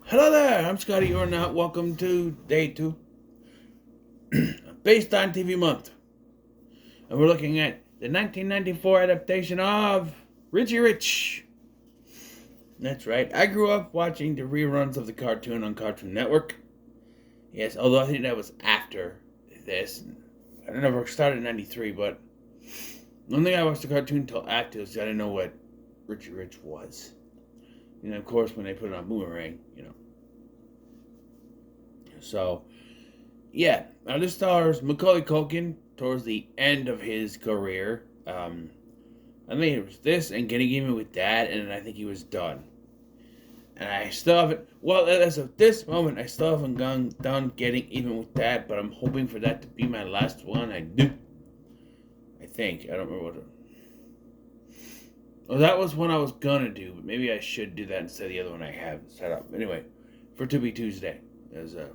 Hello there, I'm Scotty. You're not welcome to day two, based on TV month, and we're looking at the 1994 adaptation of Richie Rich. That's right. I grew up watching the reruns of the cartoon on Cartoon Network. Yes, although I think that was after this. I never started in '93, but I don't think I watched the cartoon until after, so I didn't know what Richie Rich was. Of course, when they put it on Boomerang. So yeah, now this stars Macaulay Culkin towards the end of his career. I think it was this and Getting Even with Dad, and I think he was done. And I still haven't. Well, as of this moment, I still haven't gone done Getting Even with Dad, but I'm hoping for that to be my last one. I do. I think I don't remember what. Well, that was one I was gonna do, but maybe I should do that instead of the other one I have set up. Anyway, for To Be Tuesday, as I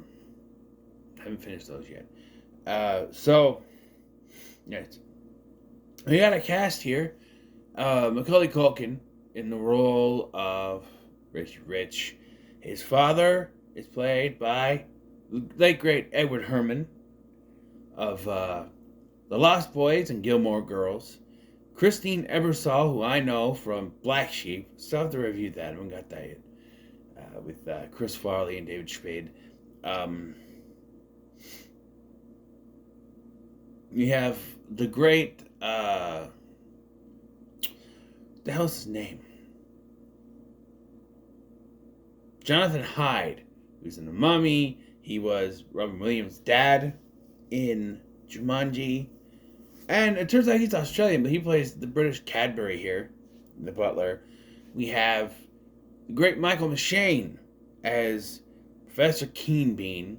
haven't finished those yet. So yes, we got a cast here. Macaulay Culkin in the role of Richie Rich. His father is played by the late great Edward Herrmann of The Lost Boys and Gilmore Girls. Christine Ebersol, who I know from Black Sheep. Still have to review that. I haven't got that yet. With Chris Farley and David Spade. You have the great. The hell's his name? Jonathan Hyde, who's in The Mummy. He was Robin Williams' dad in Jumanji. And it turns out he's Australian, but he plays the British Cadbury here, the butler. We have the great Michael McShane as Professor Keenbean.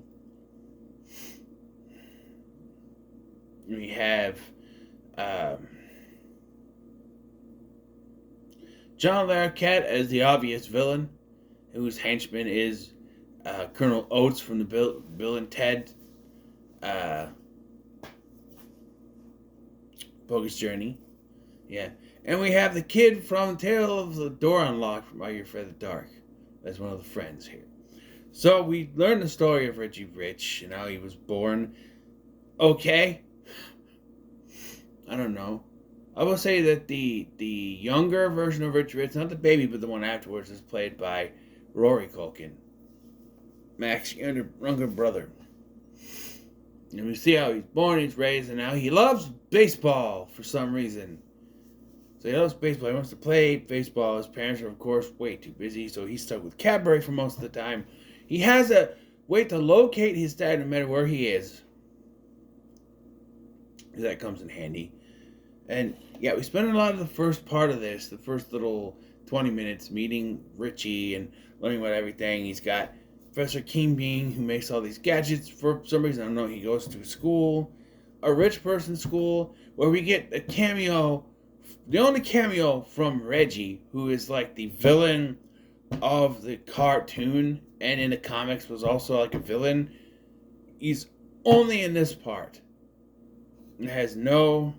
We have John Larroquette as the obvious villain, whose henchman is Colonel Oates from the Bill and Ted Bogus Journey. Yeah. And we have the kid from Tale of the Door Unlocked from Are You Afraid of the Dark as one of the friends here. So we learn the story of Richie Rich and how he was born. Okay. I don't know. I will say that the younger version of Richie Rich, not the baby, but the one afterwards, is played by Rory Culkin, Mac's younger brother. And we see how he's born, he's raised, and now he loves baseball for some reason. So he loves baseball. He wants to play baseball. His parents are, of course, way too busy, so he's stuck with Cadbury for most of the time. He has a way to locate his dad no matter where he is. That comes in handy. And yeah, we spent a lot of the first part of this, the first little 20 minutes, meeting Richie and learning about everything. He's got Professor Keenbean, who makes all these gadgets for some reason. I don't know. He goes to school, a rich person's school, where we get a cameo, the only cameo from Reggie, who is like the villain of the cartoon and in the comics was also like a villain. He's only in this part. It has no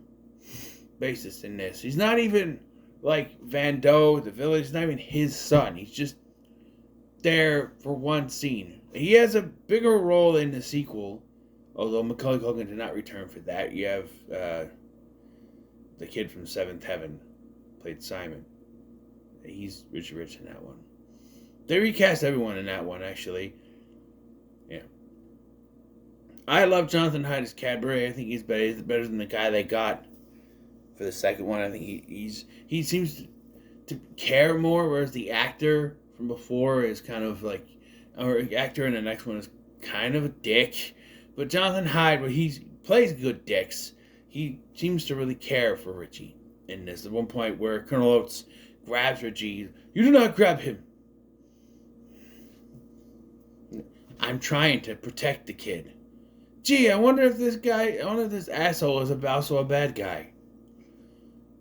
basis in this. He's not even like Van Doe, the village. He's not even his son. He's just there for one scene. He has a bigger role in the sequel, although Macaulay Culkin did not return for that. You have the kid from Seventh Heaven, played Simon. He's Richie Rich in that one. They recast everyone in that one, actually. Yeah. I love Jonathan Hyde as Cadbury. I think he's better than the guy they got for the second one. I think he seems to care more, whereas the actor from before is kind of like, or actor in the next one is kind of a dick. But Jonathan Hyde, where he plays good dicks, he seems to really care for Richie in this. At one point where Colonel Oates grabs Richie, you do not grab him. I'm trying to protect the kid. Gee, I wonder if this asshole is also a bad guy.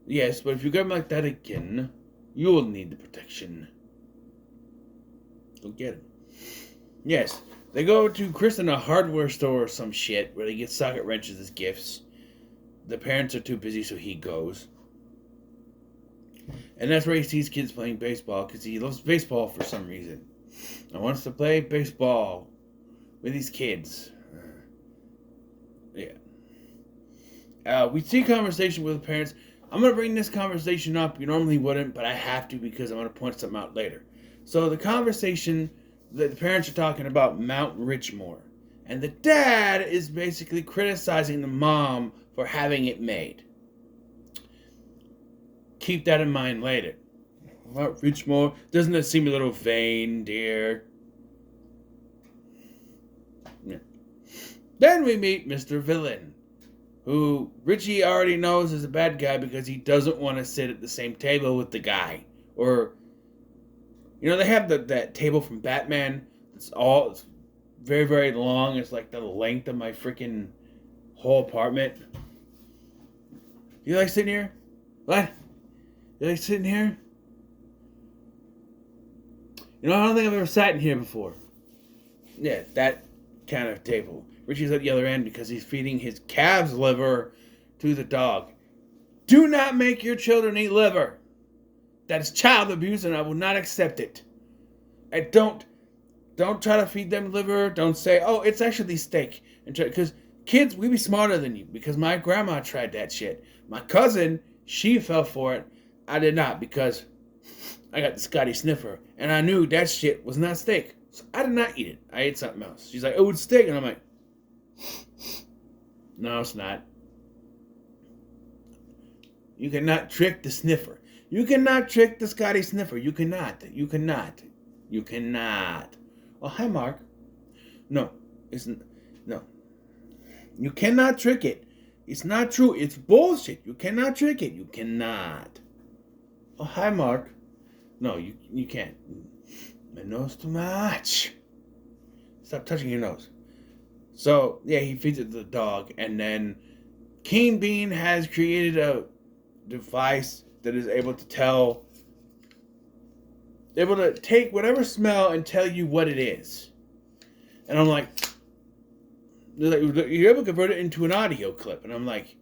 Yes, but if you grab him like that again, you will need the protection. Go get him. Yes, they go to Chris in a hardware store or some shit where they get socket wrenches as gifts. The parents are too busy, so he goes. And that's where he sees kids playing baseball because he loves baseball for some reason. I wants to play baseball with these kids. We see conversation with the parents. I'm going to bring this conversation up. You normally wouldn't, but I have to because I'm going to point something out later. So the conversation that the parents are talking about Mount Richmore. And the dad is basically criticizing the mom for having it made. Keep that in mind later. Mount Richmore, doesn't that seem a little vain, dear? Yeah. Then we meet Mr. Villain, who Richie already knows is a bad guy because he doesn't want to sit at the same table with the guy. Or, they have that table from Batman. It's very, very long. It's like the length of my freaking whole apartment. You like sitting here? What? You like sitting here? I don't think I've ever sat in here before. Yeah, that kind of table. Richie's at the other end because he's feeding his calf's liver to the dog. Do not make your children eat liver. That is child abuse and I will not accept it. And don't try to feed them liver. Don't say, oh, it's actually steak. Because kids, we be smarter than you. Because my grandma tried that shit. My cousin, she fell for it. I did not because I got the Scotty sniffer. And I knew that shit was not steak. So I did not eat it. I ate something else. She's like, oh, it's steak. And I'm like, no, it's not. You cannot trick the sniffer. You cannot trick the Scotty sniffer. You cannot. You cannot. You cannot. Oh, hi, Mark. No, isn't. No. You cannot trick it. It's not true. It's bullshit. You cannot trick it. You cannot. Oh, hi, Mark. No, you can't. My nose too much. Stop touching your nose. So, yeah, he feeds it to the dog. And then Keen Bean has created a device that is able to take whatever smell and tell you what it is. And I'm like, you're able to convert it into an audio clip. And I'm like,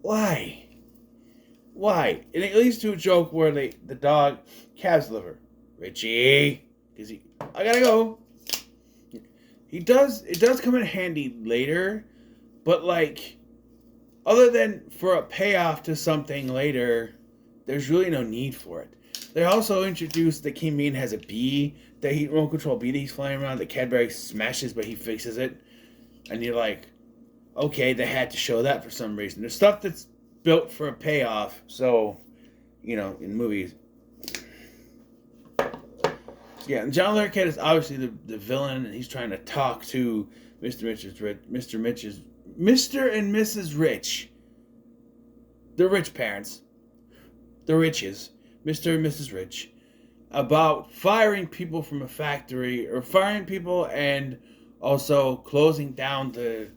why? Why? And it leads to a joke where the dog calves liver. Richie, I gotta go. It does come in handy later, but like, other than for a payoff to something later, there's really no need for it. They also introduced that King Bean has a bee, that he remote control bee that he's flying around that Cadbury smashes, but he fixes it. And you're like, okay, they had to show that for some reason. There's stuff that's built for a payoff, so, in movies. Yeah, and John Larroquette is obviously the villain, and he's trying to talk to Mr. and Mrs. Rich. The rich parents. The Riches. Mr. and Mrs. Rich. About firing people from a factory, or firing people and also closing down the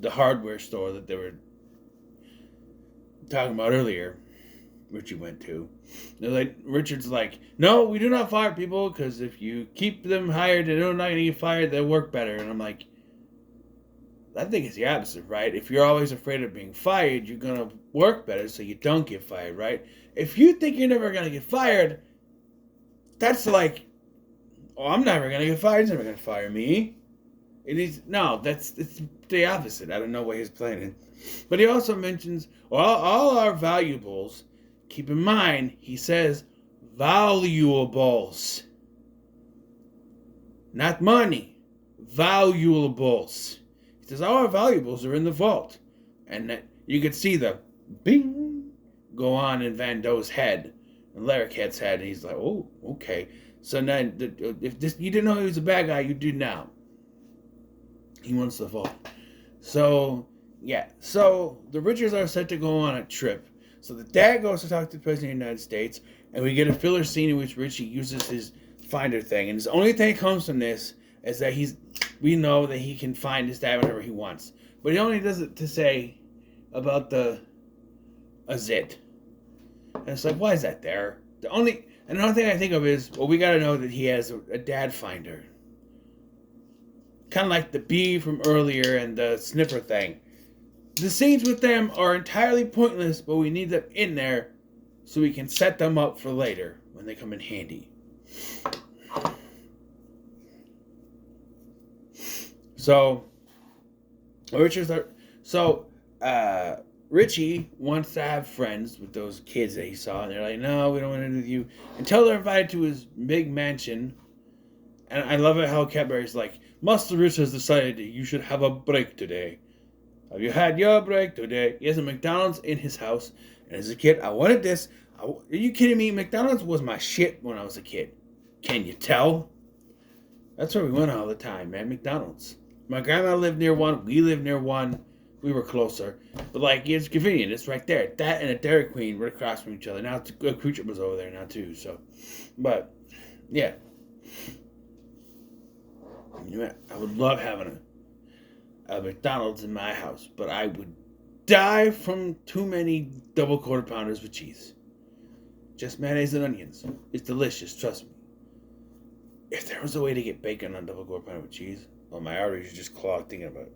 hardware store that they were talking about earlier. Richie went to. Richard's like, no, we do not fire people because if you keep them hired and they're not going to get fired, they'll work better. And I'm like, I think it's the opposite, right? If you're always afraid of being fired, you're going to work better so you don't get fired, right? If you think you're never going to get fired, that's like, oh, I'm never going to get fired. He's never going to fire me. It's the opposite. I don't know what he's planning. But he also mentions, all our valuables. Keep in mind, he says valuables. Not money. Valuables. He says all our valuables are in the vault. And that you could see the bing go on in Van Doe's head. And Larroquette's head. And he's like, oh, okay. So then, if you didn't know he was a bad guy, you do now. He wants the vault. So, yeah. So, the Richards are set to go on a trip. So the dad goes to talk to the President of the United States, and we get a filler scene in which Richie uses his finder thing. And the only thing that comes from this is that we know that he can find his dad whenever he wants. But he only does it to say about a zit. And it's like, why is that there? Another thing I think of is, well, we got to know that he has a dad finder. Kind of like the bee from earlier and the sniffer thing. The scenes with them are entirely pointless, but we need them in there so we can set them up for later when they come in handy. So Richard's so Richie wants to have friends with those kids that he saw, and they're like, "No, we don't want to with you." Until they're invited to his big mansion, and I love it how Cadbury's like, "Master Rich has decided that you should have a break today. Have you had your break today?" He has a McDonald's in his house, and as a kid, I wanted this. Are you kidding me? McDonald's was my shit when I was a kid. Can you tell? That's where we went all the time, man. McDonald's. My grandma lived near one. We lived near one. We were closer. But, like, it's convenient. It's right there. That and a Dairy Queen were across from each other. Now, a Creature was over there now, too. So, but, yeah. I would love having a McDonald's in my house. But I would die from too many double quarter pounders with cheese. Just mayonnaise and onions. It's delicious, trust me. If there was a way to get bacon on double quarter pounder with cheese, well, my arteries are just clogged thinking about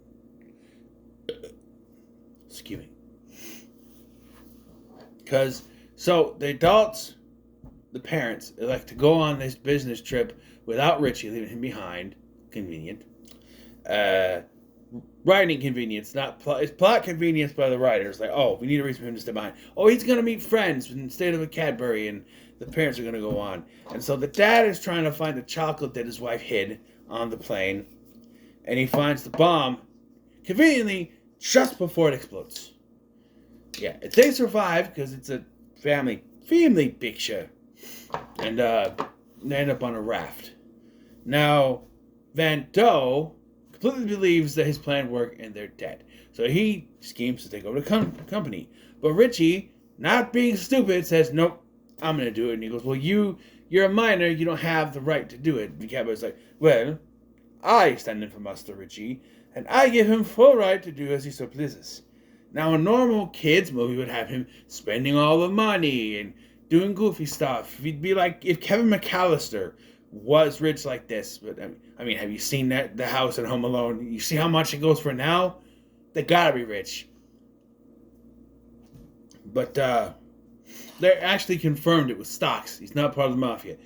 it. Excuse me. So the adults, the parents, elect to go on this business trip without Richie, leaving him behind. Convenient. Writing convenience, it's plot convenience by the writers. Like, oh, we need a reason for him to stay behind. Oh, he's going to meet friends instead of a Cadbury, and the parents are going to go on. And so the dad is trying to find the chocolate that his wife hid on the plane, and he finds the bomb, conveniently, just before it explodes. Yeah, they survive because it's a family picture, and they end up on a raft. Now, Van Doe completely believes that his plan worked and they're dead. So he schemes to take over the company. But Richie, not being stupid, says, "Nope, I'm going to do it." And he goes, "Well, you're a minor. You don't have the right to do it." The Cadbury's like, "Well, I stand in for Master Richie, and I give him full right to do as he so pleases." Now, a normal kid's movie would have him spending all the money and doing goofy stuff. He'd be like if Kevin McAllister was rich like this. But I mean, have you seen the house at Home Alone? You see how much it goes for now? They gotta be rich. But they actually confirmed it with stocks. He's not part of the mafia.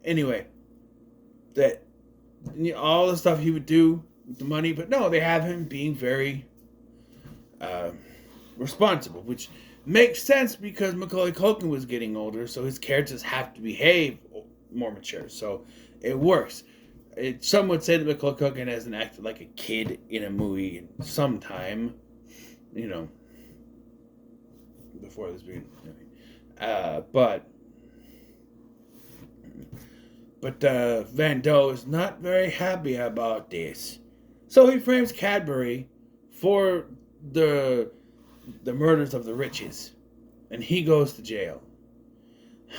Anyway, that all the stuff he would do with the money, but no, they have him being very responsible, which makes sense because Macaulay Culkin was getting older, so his characters have to behave more mature. So it works. Some would say that Macaulay Culkin hasn't acted like a kid in a movie in some time, before this being. But Van Doe is not very happy about this, so he frames Cadbury for the murders of the Riches, and he goes to jail.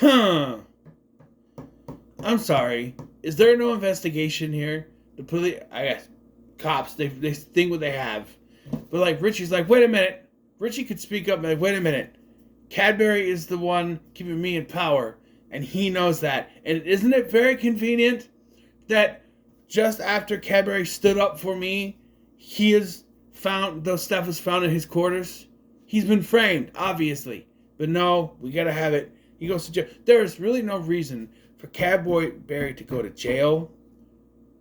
I'm sorry. Is there no investigation here? The police, I guess, cops, they think what they have. But, like, Richie's like, wait a minute. Richie could speak up and be like, wait a minute. Cadbury is the one keeping me in power, and he knows that. And isn't it very convenient that just after Cadbury stood up for me, those stuff is found in his quarters? He's been framed, obviously. But no, we gotta have it. He goes to jail. There's really no reason for Cadbury to go to jail.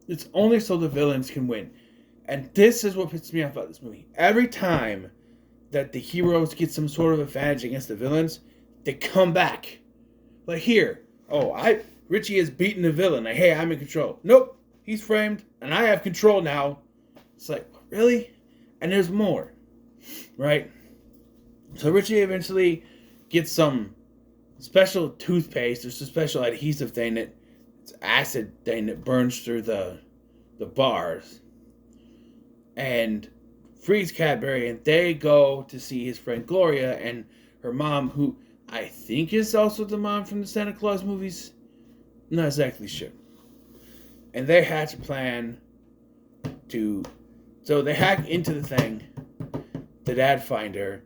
It's only so the villains can win. And this is what pisses me off about this movie. Every time that the heroes get some sort of advantage against the villains, they come back. Like here. Richie has beaten the villain. Like, hey, I'm in control. Nope. He's framed, and I have control now. It's like, really? And there's more. Right? So Richie eventually gets some special toothpaste. There's a special adhesive thing it's acid thing that burns through the bars, and frees Cadbury, and they go to see his friend Gloria and her mom, who I think is also the mom from the Santa Claus movies. Not exactly sure. And they hatch a plan so they hack into the thing. The dad find her,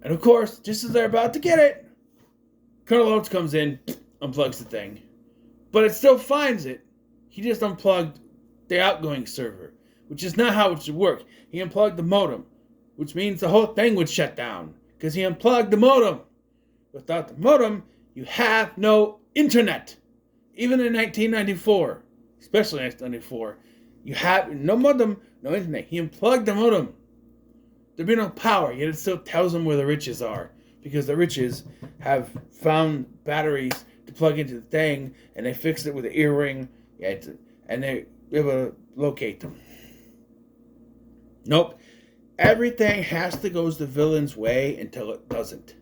and of course, just as they're about to get it, Colonel Oates comes in, unplugs the thing. But it still finds it. He just unplugged the outgoing server, which is not how it should work. He unplugged the modem, which means the whole thing would shut down, because he unplugged the modem. Without the modem, you have no internet. Even in 1994, especially 1994, You have no modem, no internet. He unplugged the modem. There'd be no power, yet it still tells them where the riches are. Because the riches have found batteries to plug into the thing, and they fixed it with an earring, and they're able to locate them. Nope. Everything has to go the villain's way until it doesn't.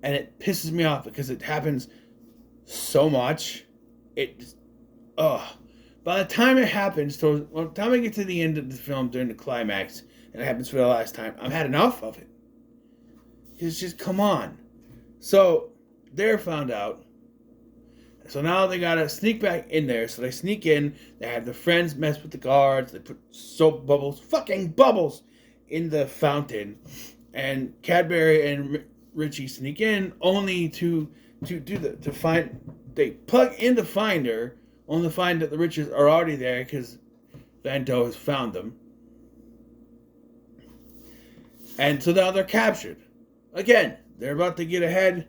And it pisses me off because it happens so much. By the time it happens, by the time I get to the end of the film during the climax, and it happens for the last time, I've had enough of it. It's just, come on. So, they're found out. So now they gotta sneak back in there. So they sneak in. They have their friends mess with the guards. They put soap bubbles, fucking bubbles, in the fountain. And Cadbury and Richie sneak in only to find. They plug in the finder, only to find that the riches are already there because Van Doe has found them. And so now they're captured. Again, they're about to get ahead.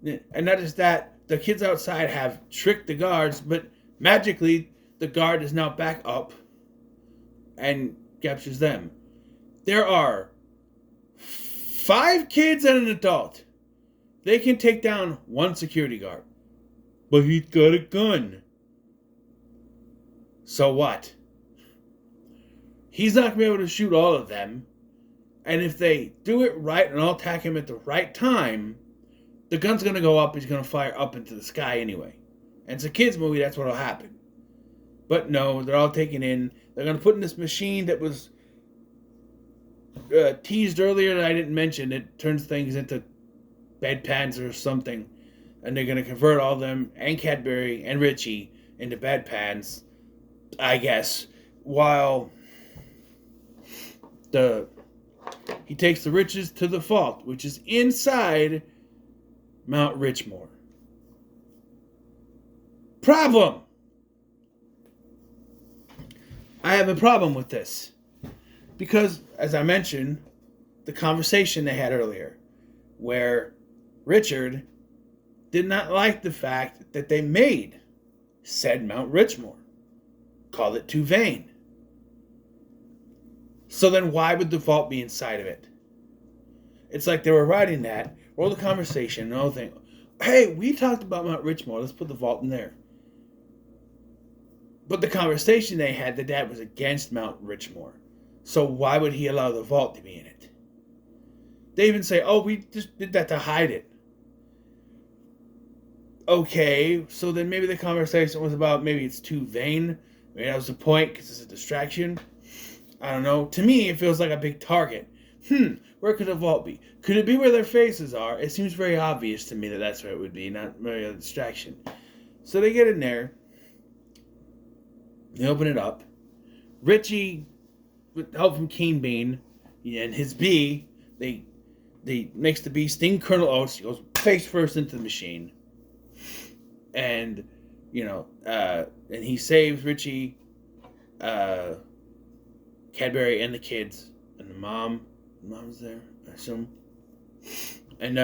And not just that, the kids outside have tricked the guards, but magically the guard is now back up and captures them. There are 5 kids and an adult. They can take down 1 security guard. But he's got a gun. So what? He's not going to be able to shoot all of them. And if they do it right and all attack him at the right time, the gun's going to go up. He's going to fire up into the sky anyway. And it's a kid's movie. That's what will happen. But no, they're all taken in. They're going to put in this machine that was teased earlier that I didn't mention. It turns things into bedpans or something. And they're going to convert all of them and Cadbury and Richie into bedpans, I guess. While he takes the riches to the vault, which is inside Mount Richmore. Problem! I have a problem with this. Because, as I mentioned, the conversation they had earlier, where Richard did not like the fact that they made said Mount Richmore. Called it too vain. So then why would the vault be inside of it? It's like they were writing that, roll the conversation, and the whole thing. Hey, we talked about Mount Richmore. Let's put the vault in there. But the conversation they had, the dad was against Mount Richmore. So why would he allow the vault to be in it? They even say, oh, we just did that to hide it. Okay, so then maybe the conversation was about maybe it's too vain. Maybe that was the point because it's a distraction. I don't know. To me, it feels like a big target. Where could the vault be? Could it be where their faces are? It seems very obvious to me that that's where it would be, not really a distraction. So they get in there. They open it up. Richie, with help from Keen Bean and his bee, they makes the bee sting Colonel Oates. He goes face first into the machine. And, and he saves Richie, Cadbury, and the kids. And the mom's there, I assume. And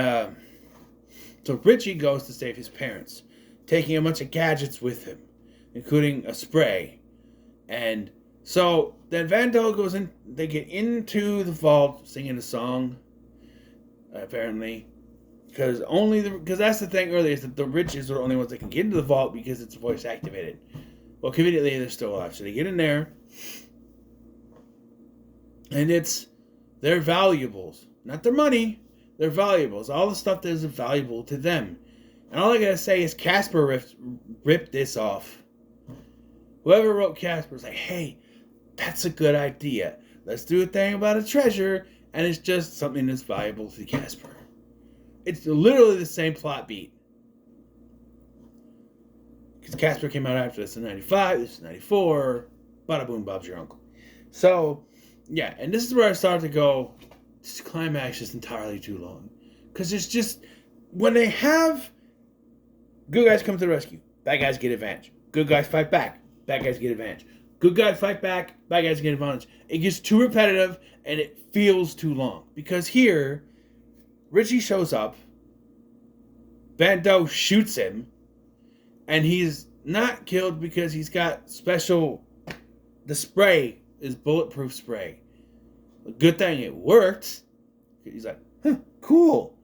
so Richie goes to save his parents, taking a bunch of gadgets with him, including a spray. And so then Van Doe goes in, they get into the vault singing a song, apparently. Because that's the thing earlier, is that the riches are the only ones that can get into the vault because it's voice activated. Well, conveniently, they're still alive. So they get in there, and it's their valuables. Not their money, their valuables. All the stuff that is valuable to them. And all I gotta say is Casper ripped this off. Whoever wrote Casper was like, hey, that's a good idea. Let's do a thing about a treasure, and it's just something that's valuable to Casper. It's literally the same plot beat. Because Casper came out after this in 95, this is 94. Bada boom, Bob's your uncle. So, yeah, and this is where I started to go, this climax is entirely too long. Because it's just, when they have good guys come to the rescue, bad guys get advantage. Good guys fight back, bad guys get advantage. Good guys fight back, bad guys get advantage. It gets too repetitive, and it feels too long. Because here, Richie shows up, Van Doe shoots him, and he's not killed because he's got special the spray is bulletproof spray. A good thing it worked. He's like, huh, cool.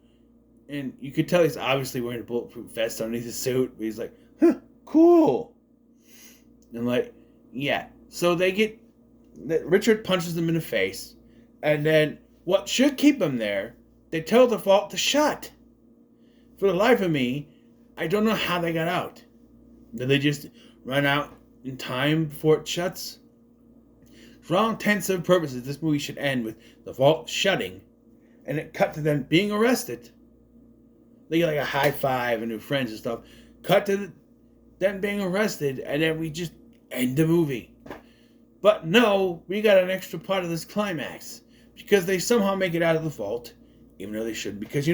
And you could tell he's obviously wearing a bulletproof vest underneath his suit. But he's like, huh, cool. And like, yeah. So Richard punches them in the face. And then what should keep him there, they tell the vault to shut. For the life of me, I don't know how they got out. Did they just run out in time before it shuts? For all intents and purposes, this movie should end with the vault shutting and it cut to them being arrested. They get like a high five and their friends and stuff. Cut to them being arrested and then we just end the movie. But no, we got an extra part of this climax because they somehow make it out of the vault, even though they shouldn't. Because,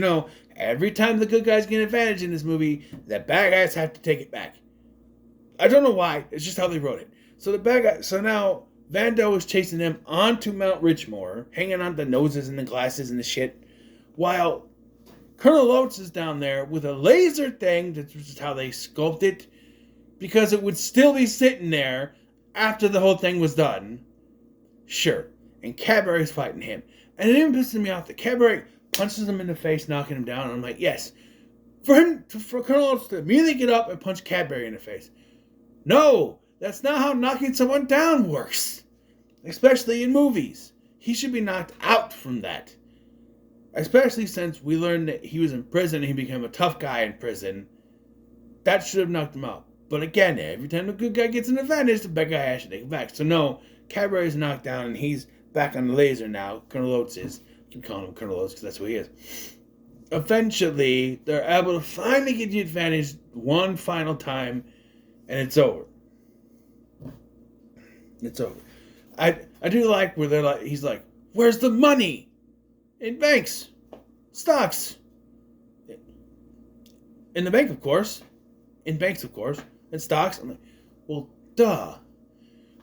every time the good guys get an advantage in this movie, the bad guys have to take it back. I don't know why. It's just how they wrote it. So the bad guy. So now Vando is chasing them onto Mount Richmore, hanging on the noses and the glasses and the shit, while Colonel Oates is down there with a laser thing. That's just how they sculpted it, because it would still be sitting there after the whole thing was done. Sure. And Cabaret's fighting him. And it even pisses me off that Cabaret punches him in the face, knocking him down. And I'm like, yes. For Colonel Oates to immediately get up and punch Cabaret in the face. No, that's not how knocking someone down works. Especially in movies. He should be knocked out from that. Especially since we learned that he was in prison and he became a tough guy in prison. That should have knocked him out. But again, every time the good guy gets an advantage, the bad guy has to take it back. So no, Cabaret is knocked down and he's back on the laser now. Colonel Oates is. I keep calling him Colonel Oates because that's who he is. Eventually, they're able to finally get the advantage one final time, and it's over. It's over. I do like where they're like, he's like, where's the money? In banks. Stocks. In the bank, of course. In banks, of course. In stocks. I'm like, well, duh.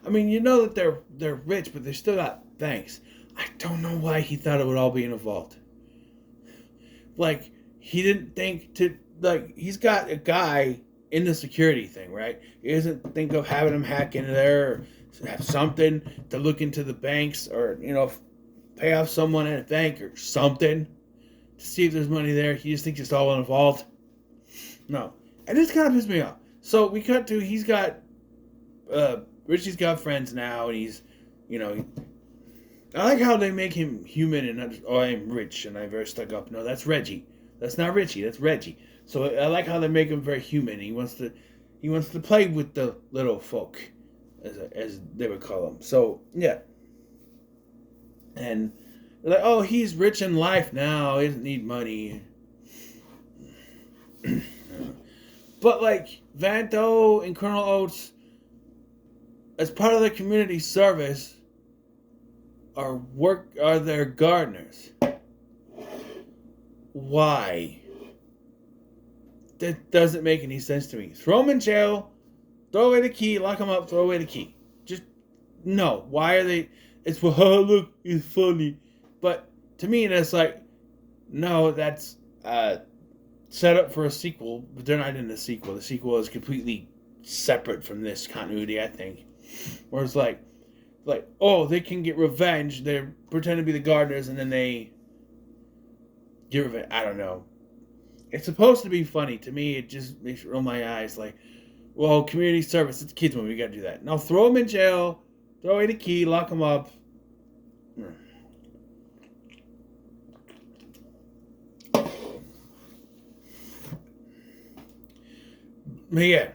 I mean, that they're rich, but they still got banks. I don't know why he thought it would all be in a vault. Like, he didn't think to, like, he's got a guy in the security thing, right? He doesn't think of having him hack into there or have something to look into the banks or, pay off someone at a bank or something to see if there's money there. He just thinks it's all in a vault. No. And this kind of pissed me off. So we cut to, Richie's got friends now, and he's, I like how they make him human and not just, oh, I'm rich and I'm very stuck up. No, that's Reggie. That's not Richie. That's Reggie. So I like how they make him very human. He wants to play with the little folk, as they would call them. So yeah. And they're like, oh, he's rich in life now. He doesn't need money. But like Vanto and Colonel Oates, as part of the community service, are their gardeners. Why? That doesn't make any sense to me. Throw them in jail, throw away the key, lock them up, throw away the key. Just, no. Why are they... It's, oh, look, it's funny. But to me, that's like, no, that's set up for a sequel, but they're not in the sequel. The sequel is completely separate from this continuity, I think. Where it's like, oh, they can get revenge. They pretend to be the gardeners, and then they get revenge. I don't know. It's supposed to be funny. To me, it just makes me roll my eyes. Like, well, community service, it's a kids movie. We gotta do that. Now throw them in jail, throw away the key, lock them up. But yeah,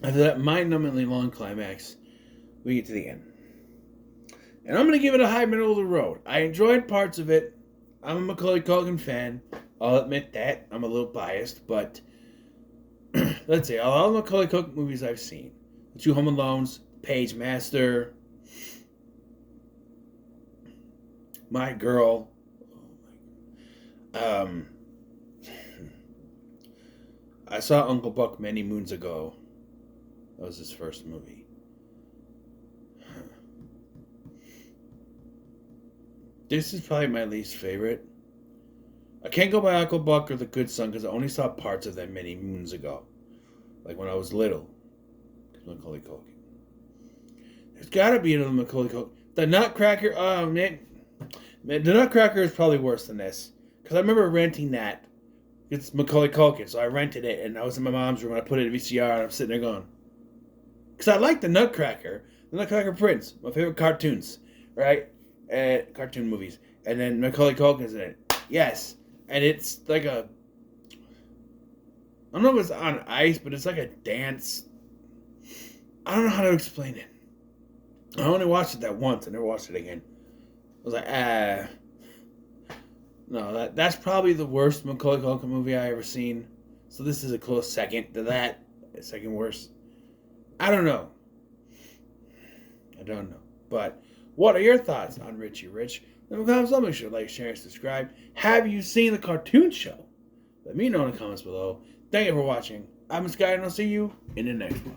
after that mind-numbingly long climax, we get to the end. And I'm going to give it a high middle of the road. I enjoyed parts of it. I'm a Macaulay Culkin fan. I'll admit that. I'm a little biased, but let's see. All the Macaulay Culkin movies I've seen. The 2 Home Alones, Page Master, My Girl. I saw Uncle Buck many moons ago. That was his first movie. This is probably my least favorite. I can't go by Uncle Buck or The Good Son because I only saw parts of them many moons ago. Like when I was little. Macaulay Culkin. There's got to be another Macaulay Culkin. The Nutcracker. Oh man, the Nutcracker is probably worse than this because I remember renting that. It's Macaulay Culkin, so I rented it, and I was in my mom's room, and I put it in VCR, and I'm sitting there going, because I like the Nutcracker Prince, my favorite cartoons, right? Cartoon movies, and then Macaulay Culkin's in it. Yes, and it's like a, I don't know if it's on ice, but it's like a dance. I don't know how to explain it. I only watched it that once. I never watched it again. I was like, no, that's probably the worst Macaulay Culkin movie I ever seen. So this is a close second to that. Second worst. I don't know. But what are your thoughts on Richie Rich? Leave a comment below. Make sure to like, share, and subscribe. Have you seen the cartoon show? Let me know in the comments below. Thank you for watching. I'm Sky, and I'll see you in the next one.